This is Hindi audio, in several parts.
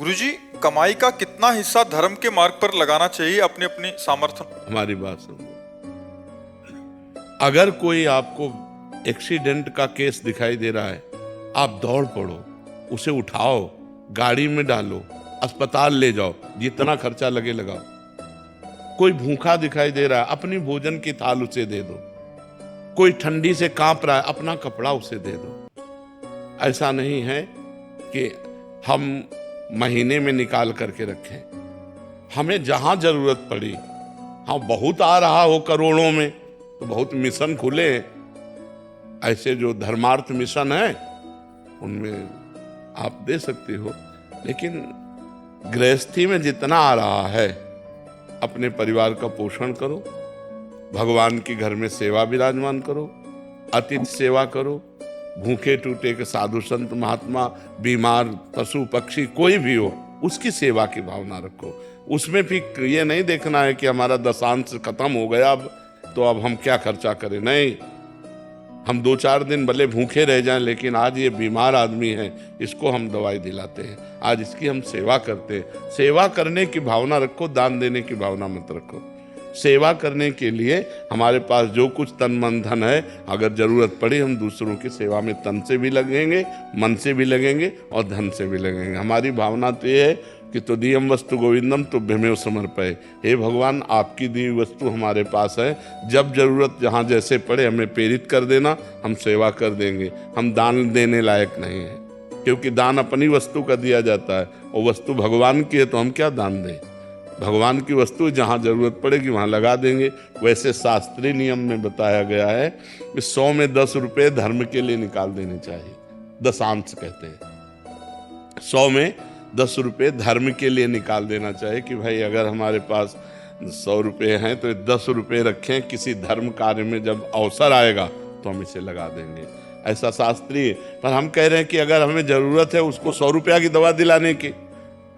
गुरुजी, कमाई का कितना हिस्सा धर्म के मार्ग पर लगाना चाहिए अपनी अपनी सामर्थ्य? हमारी बात सुनो। अगर कोई आपको एक्सीडेंट का केस दिखाई दे रहा है, आप दौड़ पड़ो, उसे उठाओ, गाड़ी में डालो, अस्पताल ले जाओ, जितना खर्चा लगे लगाओ। कोई भूखा दिखाई दे रहा है, अपनी भोजन की थाल उसे दे दो। कोई ठंडी से कांप रहा है, अपना कपड़ा उसे दे दो। ऐसा नहीं है कि हम महीने में निकाल करके रखें। हमें जहां जरूरत पड़ी, हाँ बहुत आ रहा हो करोड़ों में, तो बहुत मिशन खुले हैं। ऐसे जो धर्मार्थ मिशन है उनमें आप दे सकते हो, लेकिन गृहस्थी में जितना आ रहा है अपने परिवार का पोषण करो, भगवान के घर में सेवा विराजमान करो, अतिथि सेवा करो, भूखे टूटे के साधु संत महात्मा, बीमार पशु पक्षी कोई भी हो, उसकी सेवा की भावना रखो। उसमें भी ये नहीं देखना है कि हमारा दशांश खत्म हो गया तो अब हम क्या खर्चा करें। नहीं, हम 2-4 दिन भले भूखे रह जाएं, लेकिन आज ये बीमार आदमी है, इसको हम दवाई दिलाते हैं, आज इसकी हम सेवा करते हैं। सेवा करने की भावना रखो, दान देने की भावना मत रखो। सेवा करने के लिए हमारे पास जो कुछ तन मन धन है, अगर जरूरत पड़ी हम दूसरों की सेवा में तन से भी लगेंगे, मन से भी लगेंगे और धन से भी लगेंगे। हमारी भावना तो ये है कि तो दियम वस्तु गोविंदम तो भ्यमेव समर्पय। हे भगवान, आपकी दी वस्तु हमारे पास है, जब जरूरत जहाँ जैसे पड़े हमें प्रेरित कर देना, हम सेवा कर देंगे। हम दान देने लायक नहीं है, क्योंकि दान अपनी वस्तु का दिया जाता है और वस्तु भगवान की है, तो हम क्या दान दें। भगवान की वस्तु जहाँ जरूरत पड़ेगी वहाँ लगा देंगे। वैसे शास्त्रीय नियम में बताया गया है कि 100 में 10 रुपये धर्म के लिए निकाल देने चाहिए। दशांश कहते हैं। 100 में 10 रुपये धर्म के लिए निकाल देना चाहिए कि भाई अगर हमारे पास 100 रुपये हैं तो 10 रुपये रखें, किसी धर्म कार्य में जब अवसर आएगा तो हम इसे लगा देंगे। ऐसा शास्त्रीय। पर हम कह रहे हैं कि अगर हमें ज़रूरत है उसको 100 रुपया की दवा दिलाने की,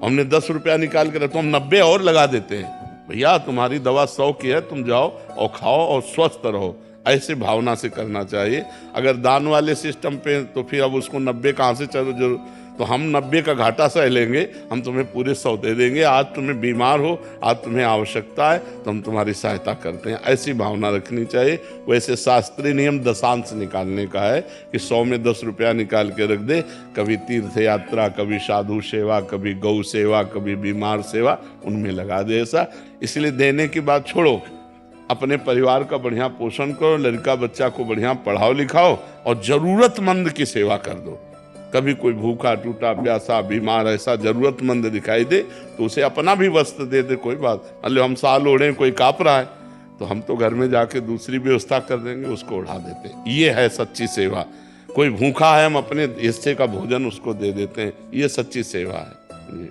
हमने 10 रुपया निकाल कर तो हम 90 और लगा देते हैं। भैया तुम्हारी दवा 100 की है, तुम जाओ और खाओ और स्वस्थ रहो। ऐसे भावना से करना चाहिए। अगर दान वाले सिस्टम पे तो फिर अब उसको 90 कहाँ से चलो, जो तो हम 90 का घाटा सह लेंगे, हम तुम्हें पूरे 100 दे देंगे। आज तुम्हें बीमार हो, आज तुम्हें आवश्यकता है, तो हम तुम्हारी सहायता करते हैं। ऐसी भावना रखनी चाहिए। वैसे शास्त्रीय नियम दशांश निकालने का है कि 100 में 10 रुपया निकाल के रख दे। कभी तीर्थ यात्रा, कभी साधु सेवा, कभी गौ सेवा, कभी बीमार सेवा, उनमें लगा दे ऐसा। इसलिए देने की बात छोड़ो, अपने परिवार का बढ़िया पोषण करो, लड़का बच्चा को बढ़िया पढ़ाओ लिखाओ और जरूरतमंद की सेवा कर दो। कभी कोई भूखा टूटा प्यासा बीमार ऐसा जरूरतमंद दिखाई दे तो उसे अपना भी वस्त्र दे दे, कोई बात। मतलब हम साल ओढ़े, कोई काँप रहा है तो हम तो घर में जाके दूसरी व्यवस्था कर देंगे, उसको उड़ा देते हैं। ये है सच्ची सेवा। कोई भूखा है, हम अपने हिस्से का भोजन उसको दे देते हैं, ये सच्ची सेवा है।